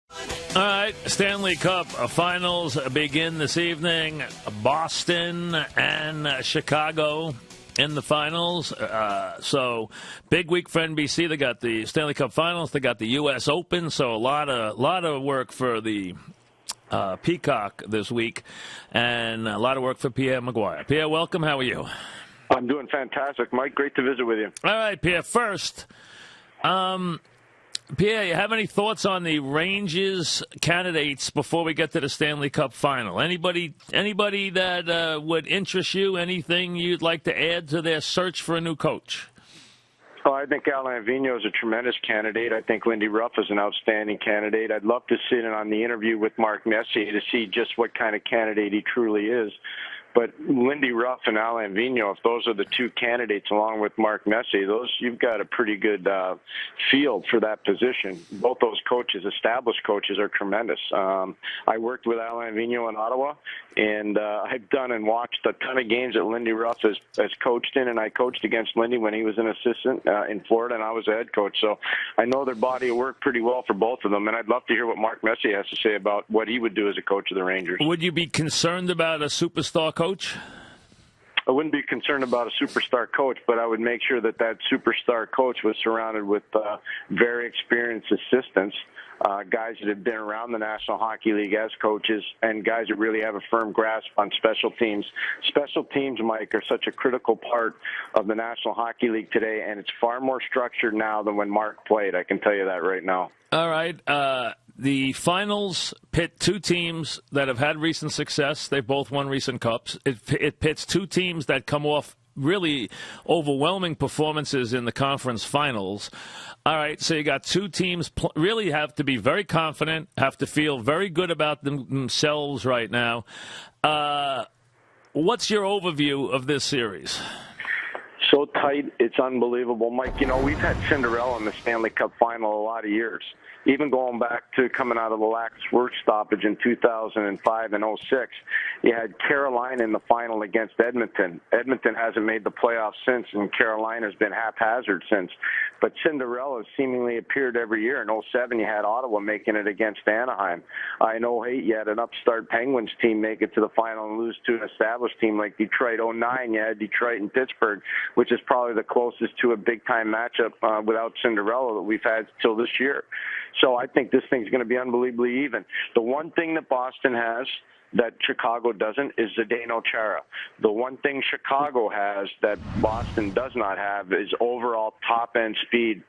All right, Stanley Cup Finals begin this evening. Boston and Chicago in the finals. So big week for NBC. They got the Stanley Cup Finals. They got the U.S. Open. So a lot of work for the Peacock this week, and a lot of work for Pierre McGuire. Pierre, welcome. How are you? I'm doing fantastic, Mike. Great to visit with you. All right, Pierre. First, Pierre, you have any thoughts on the Rangers candidates before we get to the Stanley Cup Final? Anybody that would interest you? Anything you'd like to add to their search for a new coach? Oh, I think Alain Vigneault is a tremendous candidate. I think Lindy Ruff is an outstanding candidate. I'd love to sit in on the interview with Mark Messier to see just what kind of candidate he truly is. But Lindy Ruff and Alain Vigneault, if those are the two candidates along with Mark Messier, you've got a pretty good field for that position. Both those coaches, established coaches, are tremendous. I worked with Alain Vigneault in Ottawa, and I've done and watched a ton of games that Lindy Ruff has coached in, and I coached against Lindy when he was an assistant in Florida, and I was a head coach. So I know their body of work pretty well for both of them, and I'd love to hear what Mark Messier has to say about what he would do as a coach of the Rangers. Would you be concerned about a superstar coach? I wouldn't be concerned about a superstar coach, but I would make sure that superstar coach was surrounded with very experienced assistants, guys that have been around the National Hockey League as coaches, and guys that really have a firm grasp on special teams. Special teams, Mike, are such a critical part of the National Hockey League today, and it's far more structured now than when Mark played. I can tell you that right now. All right. The finals pit two teams that have had recent success. They've both won recent cups. It pits two teams that come off really overwhelming performances in the conference finals. All right, so you got two teams really have to be very confident, have to feel very good about themselves right now. What's your overview of this series? So tight, it's unbelievable. Mike, we've had Cinderella in the Stanley Cup Final a lot of years. Even going back to coming out of the last work stoppage in 2005 and 06, you had Carolina in the final against Edmonton. Edmonton hasn't made the playoffs since, and Carolina's been haphazard since. But Cinderella seemingly appeared every year. In 07, you had Ottawa making it against Anaheim. In 08, you had an upstart Penguins team make it to the final and lose to an established team like Detroit. 09, you had Detroit and Pittsburgh, which is probably the closest to a big-time matchup without Cinderella that we've had till this year. So I think this thing's going to be unbelievably even. The one thing that Boston has that Chicago doesn't is Zdeno Chara. The one thing Chicago has that Boston does not have is overall top-end speed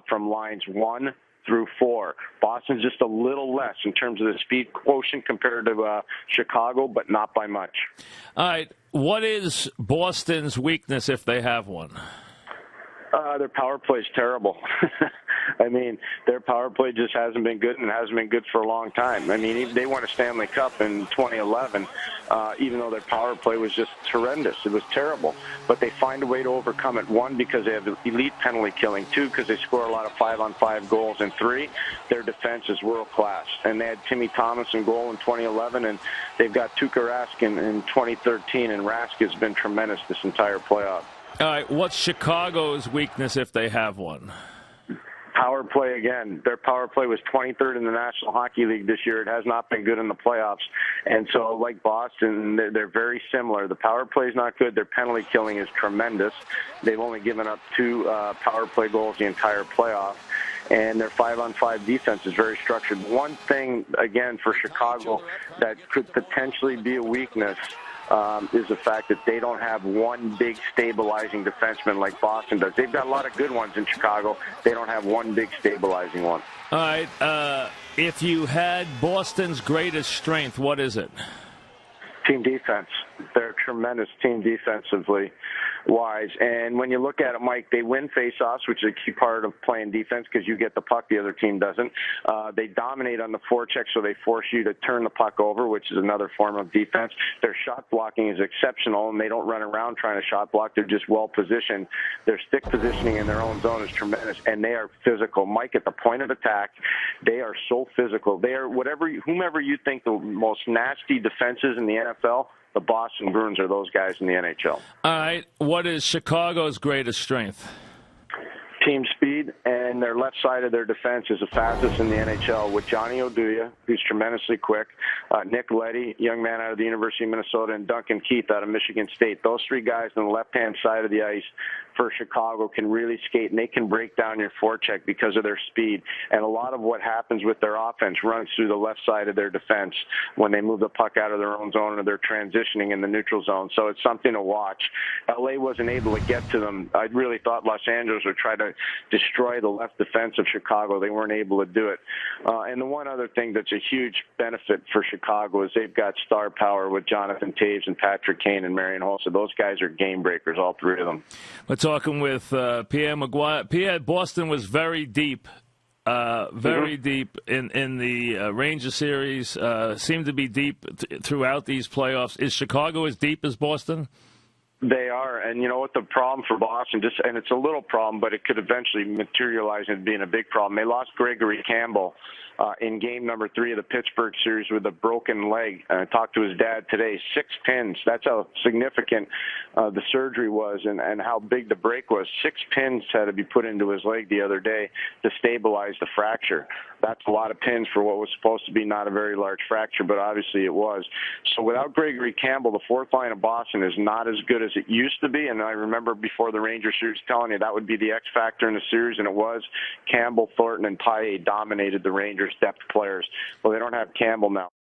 from lines 1 through 4. Boston's just a little less in terms of the speed quotient compared to Chicago, but not by much. All right. What is Boston's weakness if they have one? Their power play is terrible. I mean, their power play just hasn't been good and hasn't been good for a long time. I mean, they won a Stanley Cup in 2011, even though their power play was just horrendous. It was terrible. But they find a way to overcome it. 1, because they have elite penalty killing. 2, because they score a lot of 5-on-5 goals. And 3, their defense is world-class. And they had Timmy Thomas in goal in 2011, and they've got Tuukka Rask in 2013, and Rask has been tremendous this entire playoff. All right, what's Chicago's weakness if they have one? Power play again. Their power play was 23rd in the National Hockey League this year. It has not been good in the playoffs. And so, like Boston, they're very similar. The power play is not good. Their penalty killing is tremendous. They've only given up 2 power play goals the entire playoff. And their 5-on-5 defense is very structured. One thing, again, for Chicago that could potentially be a weakness is the fact that they don't have one big stabilizing defenseman like Boston does. They've got a lot of good ones in Chicago. They don't have one big stabilizing one. All right. If you had Boston's greatest strength, what is it? Team defense. They're a tremendous team defensively wise. And when you look at it, Mike, they win faceoffs, which is a key part of playing defense because you get the puck, the other team doesn't. They dominate on the forecheck, so they force you to turn the puck over, which is another form of defense. Their shot blocking is exceptional, and they don't run around trying to shot block. They're just well positioned. Their stick positioning in their own zone is tremendous, and they are physical. Mike, at the point of attack, they are so physical. They are whomever you think the most nasty defenses in the NFL, the Boston Bruins are those guys in the NHL. All right. What is Chicago's greatest strength? team speed, and their left side of their defense is the fastest in the NHL with Johnny Oduya, who's tremendously quick, Nick Leddy, young man out of the University of Minnesota, and Duncan Keith out of Michigan State. Those three guys on the left-hand side of the ice for Chicago can really skate, and they can break down your forecheck because of their speed. And a lot of what happens with their offense runs through the left side of their defense when they move the puck out of their own zone or they're transitioning in the neutral zone. So it's something to watch. LA wasn't able to get to them. I really thought Los Angeles would try to destroy the left defense of Chicago. They weren't able to do it. And the one other thing that's a huge benefit for Chicago is they've got star power with Jonathan Taves and Patrick Kane and Marian Hossa. Those guys are game breakers, all three of them. We're talking with Pierre McGuire. Pierre, Boston was very deep. Deep in the Ranger series, seemed to be deep throughout these playoffs. Is Chicago as deep as Boston? They are, and you know what the problem for Boston, and it's a little problem, but it could eventually materialize into being a big problem. They lost Gregory Campbell in game number 3 of the Pittsburgh series with a broken leg. I talked to his dad today. 6 pins. That's how significant the surgery was and how big the break was. 6 pins had to be put into his leg the other day to stabilize the fracture. That's a lot of pins for what was supposed to be not a very large fracture, but obviously it was. So without Gregory Campbell, the fourth line of Boston is not as good as it used to be. And I remember before the Rangers series telling you that would be the X factor in the series, and it was. Campbell, Thornton, and Paille dominated the Rangers' depth players. Well, they don't have Campbell now.